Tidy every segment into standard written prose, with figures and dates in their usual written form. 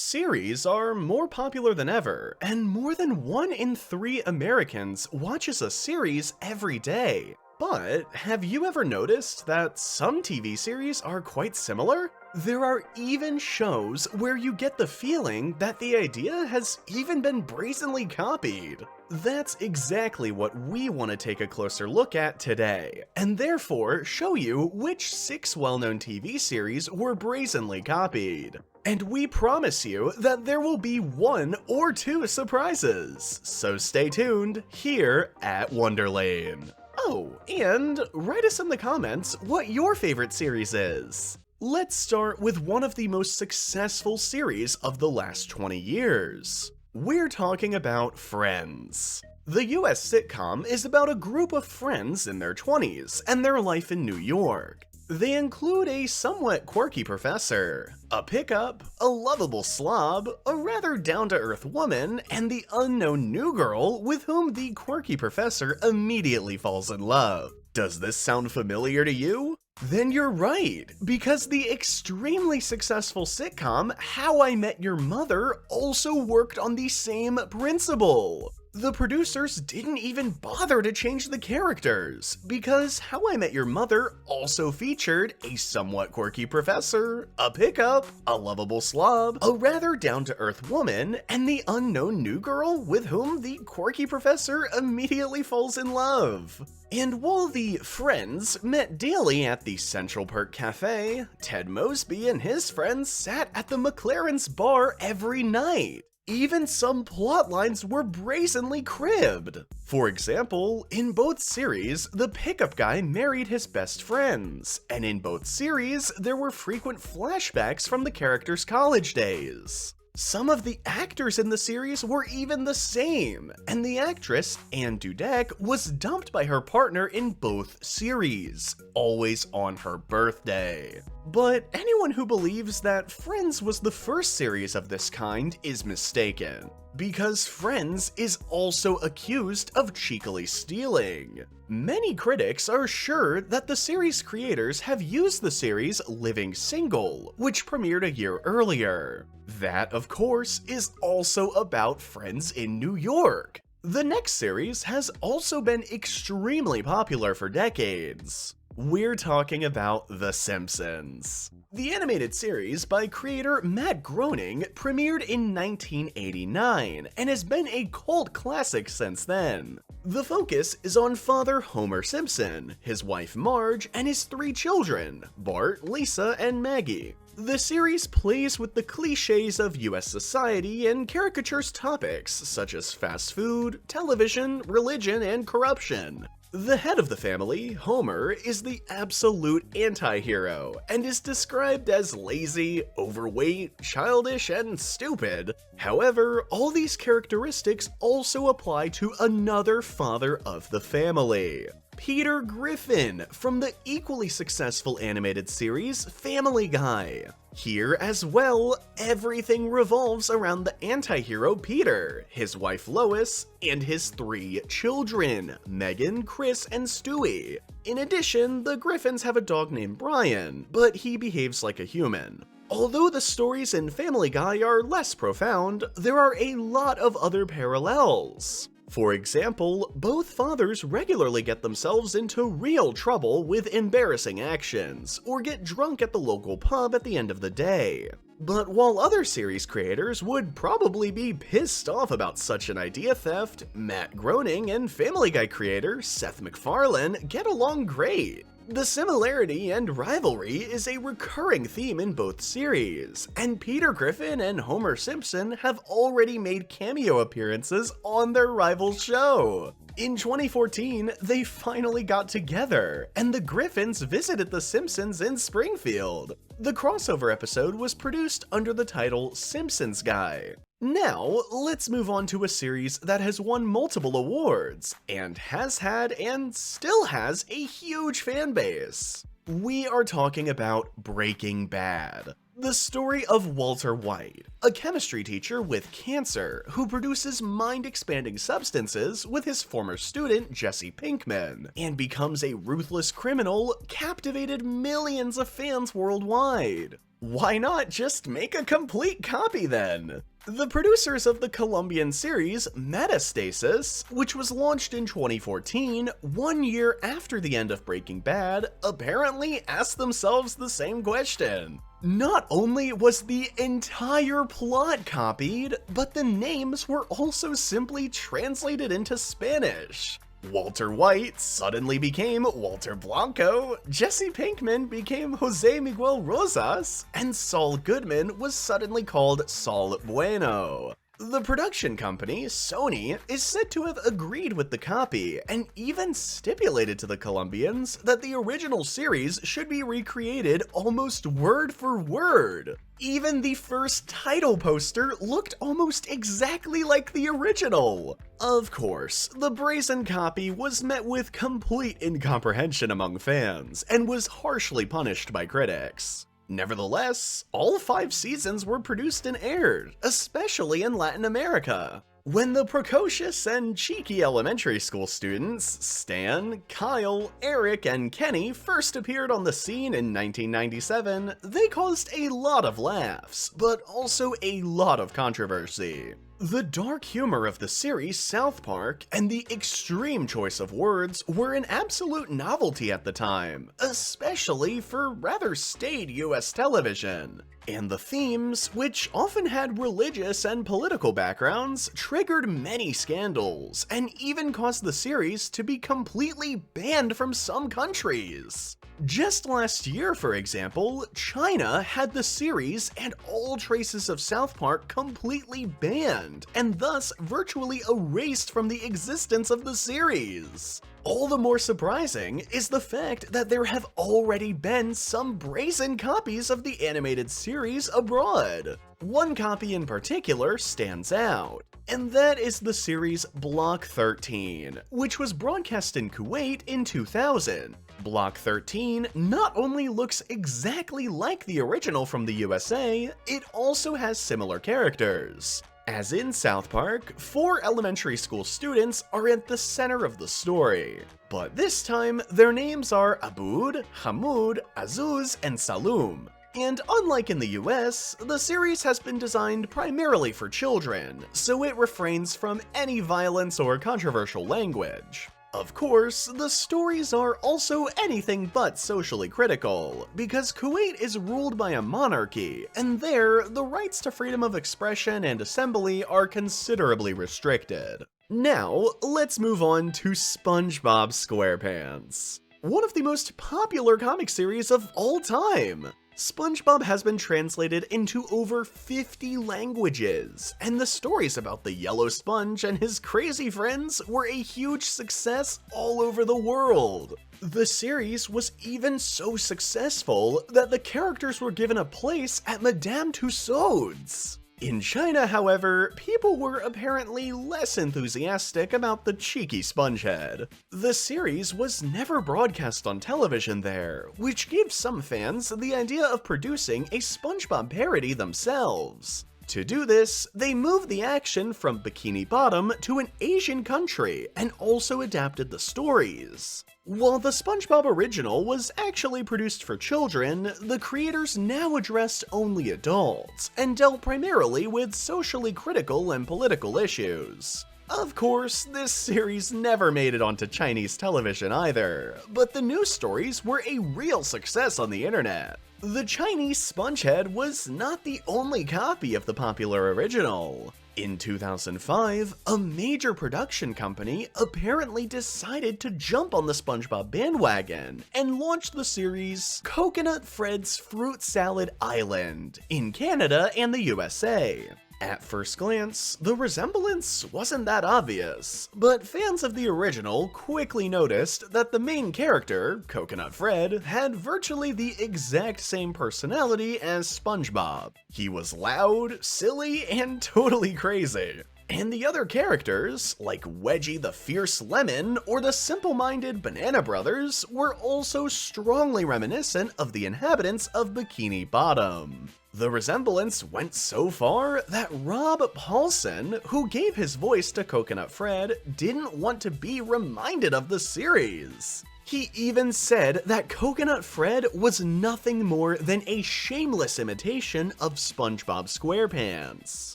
Series are more popular than ever, and more than 1 in 3 Americans watches a series every day. But have you ever noticed that some TV series are quite similar? There are even shows where you get the feeling that the idea has even been brazenly copied. That's exactly what we want to take a closer look at today, and therefore show you which 6 well-known TV series were brazenly copied. And we promise you that there will be 1 or 2 surprises, so stay tuned here at Wonderlane. Oh, and write us in the comments what your favorite series is. Let's start with one of the most successful series of the last 20 years. We're talking about Friends. The US sitcom is about a group of friends in their 20s and their life in New York. They include a somewhat quirky professor, a pickup, a lovable slob, a rather down-to-earth woman, and the unknown new girl with whom the quirky professor immediately falls in love. Does this sound familiar to you? Then you're right, because the extremely successful sitcom How I Met Your Mother also worked on the same principle. The producers didn't even bother to change the characters, because How I Met Your Mother also featured a somewhat quirky professor, a pickup, a lovable slob, a rather down-to-earth woman, and the unknown new girl with whom the quirky professor immediately falls in love. And while the friends met daily at the Central Perk Cafe, Ted Mosby and his friends sat at the McLaren's bar every night. Even some plot lines were brazenly cribbed. For example, in both series, the pickup guy married his best friends, and in both series, there were frequent flashbacks from the characters' college days. Some of the actors in the series were even the same, and the actress, Anne Dudek, was dumped by her partner in both series, always on her birthday. But anyone who believes that Friends was the first series of this kind is mistaken, because Friends is also accused of cheekily stealing. Many critics are sure that the series creators have used the series Living Single, which premiered a year earlier. That, of course, is also about friends in New York. The next series has also been extremely popular for decades. We're talking about The Simpsons. The animated series by creator Matt Groening premiered in 1989 and has been a cult classic since then. The focus is on Father Homer Simpson, his wife Marge, and his 3 children, Bart, Lisa, and Maggie. The series plays with the cliches of US society and caricatures topics such as fast food, television, religion, and corruption. The head of the family, Homer, is the absolute anti-hero and is described as lazy, overweight, childish, and stupid. However, all these characteristics also apply to another father of the family, Peter Griffin, from the equally successful animated series Family Guy. Here as well, everything revolves around the anti-hero Peter, his wife Lois, and his 3 children, Megan, Chris, and Stewie. In addition, the Griffins have a dog named Brian, but he behaves like a human. Although the stories in Family Guy are less profound, there are a lot of other parallels. For example, both fathers regularly get themselves into real trouble with embarrassing actions, or get drunk at the local pub at the end of the day. But while other series creators would probably be pissed off about such an idea theft, Matt Groening and Family Guy creator Seth MacFarlane get along great. The similarity and rivalry is a recurring theme in both series, and Peter Griffin and Homer Simpson have already made cameo appearances on their rival show. In 2014, they finally got together, and the Griffins visited The Simpsons in Springfield. The crossover episode was produced under the title Simpsons Guy. Now, let's move on to a series that has won multiple awards, and has had and still has a huge fan base. We are talking about Breaking Bad. The story of Walter White, a chemistry teacher with cancer who produces mind-expanding substances with his former student Jesse Pinkman, and becomes a ruthless criminal, captivated millions of fans worldwide. Why not just make a complete copy then? The producers of the Colombian series Metastasis, which was launched in 2014, 1 year after the end of Breaking Bad, apparently asked themselves the same question. Not only was the entire plot copied, but the names were also simply translated into Spanish. Walter White suddenly became Walter Blanco, Jesse Pinkman became Jose Miguel Rosas, and Saul Goodman was suddenly called Saul Bueno. The production company, Sony, is said to have agreed with the copy, and even stipulated to the Colombians that the original series should be recreated almost word for word. Even the first title poster looked almost exactly like the original. Of course, the brazen copy was met with complete incomprehension among fans, and was harshly punished by critics. Nevertheless, all 5 seasons were produced and aired, especially in Latin America. When the precocious and cheeky elementary school students, Stan, Kyle, Eric, and Kenny first appeared on the scene in 1997, they caused a lot of laughs, but also a lot of controversy. The dark humor of the series South Park and the extreme choice of words were an absolute novelty at the time, especially for rather staid US television. And the themes, which often had religious and political backgrounds, triggered many scandals, and even caused the series to be completely banned from some countries. Just last year, for example, China had the series and all traces of South Park completely banned, and thus virtually erased from the existence of the series. All the more surprising is the fact that there have already been some brazen copies of the animated series abroad. One copy in particular stands out, and that is the series Block 13, which was broadcast in Kuwait in 2000. Block 13 not only looks exactly like the original from the USA, it also has similar characters. As in South Park, 4 elementary school students are at the center of the story, but this time their names are Aboud, Hamoud, Azuz, and Saloum. And unlike in the US, the series has been designed primarily for children, so it refrains from any violence or controversial language. Of course, the stories are also anything but socially critical, because Kuwait is ruled by a monarchy, and there, the rights to freedom of expression and assembly are considerably restricted. Now, let's move on to SpongeBob Squarepants, one of the most popular comic series of all time. SpongeBob has been translated into over 50 languages, and the stories about the yellow sponge and his crazy friends were a huge success all over the world. The series was even so successful that the characters were given a place at Madame Tussauds. In China, however, people were apparently less enthusiastic about the cheeky spongehead. The series was never broadcast on television there, which gave some fans the idea of producing a SpongeBob parody themselves. To do this, they moved the action from Bikini Bottom to an Asian country and also adapted the stories. While the SpongeBob original was actually produced for children, the creators now addressed only adults, and dealt primarily with socially critical and political issues. Of course, this series never made it onto Chinese television either, but the news stories were a real success on the internet. The Chinese Spongehead was not the only copy of the popular original. In 2005, a major production company apparently decided to jump on the SpongeBob bandwagon and launched the series Coconut Fred's Fruit Salad Island in Canada and the USA. At first glance, the resemblance wasn't that obvious, but fans of the original quickly noticed that the main character, Coconut Fred, had virtually the exact same personality as SpongeBob. He was loud, silly, and totally crazy. And the other characters, like Wedgie the Fierce Lemon or the simple-minded Banana Brothers, were also strongly reminiscent of the inhabitants of Bikini Bottom. The resemblance went so far that Rob Paulsen, who gave his voice to Coconut Fred, didn't want to be reminded of the series. He even said that Coconut Fred was nothing more than a shameless imitation of SpongeBob Squarepants.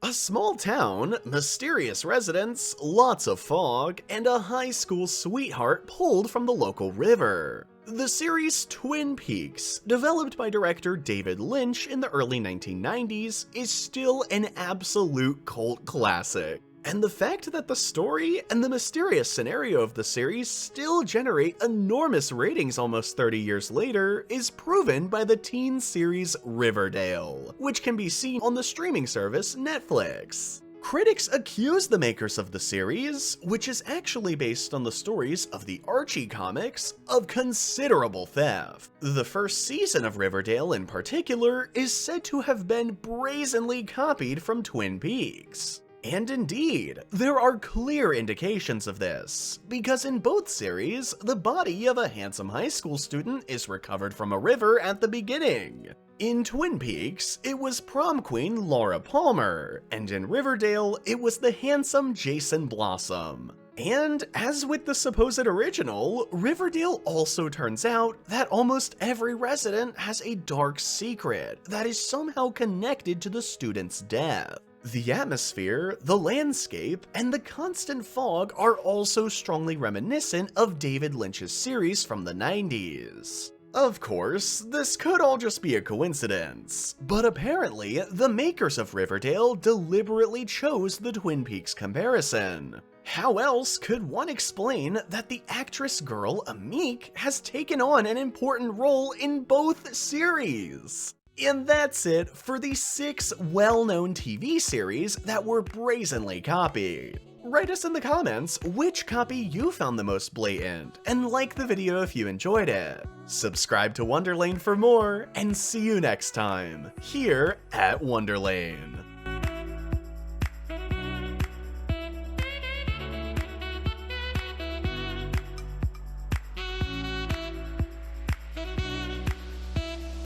A small town, mysterious residents, lots of fog, and a high school sweetheart pulled from the local river. The series Twin Peaks, developed by director David Lynch in the early 1990s, is still an absolute cult classic. And the fact that the story and the mysterious scenario of the series still generate enormous ratings almost 30 years later is proven by the teen series Riverdale, which can be seen on the streaming service Netflix. Critics accuse the makers of the series, which is actually based on the stories of the Archie comics, of considerable theft. The first season of Riverdale in particular is said to have been brazenly copied from Twin Peaks. And indeed, there are clear indications of this, because in both series, the body of a handsome high school student is recovered from a river at the beginning. In Twin Peaks, it was prom queen Laura Palmer, and in Riverdale, it was the handsome Jason Blossom. And as with the supposed original, Riverdale also turns out that almost every resident has a dark secret that is somehow connected to the student's death. The atmosphere, the landscape, and the constant fog are also strongly reminiscent of David Lynch's series from the 90s. Of course, this could all just be a coincidence, but apparently the makers of Riverdale deliberately chose the Twin Peaks comparison. How else could one explain that the actress girl Amik has taken on an important role in both series? And that's it for the 6 well-known TV series that were brazenly copied. Write us in the comments which copy you found the most blatant, and like the video if you enjoyed it. Subscribe to Wonderlane for more, and see you next time, here at Wonderlane.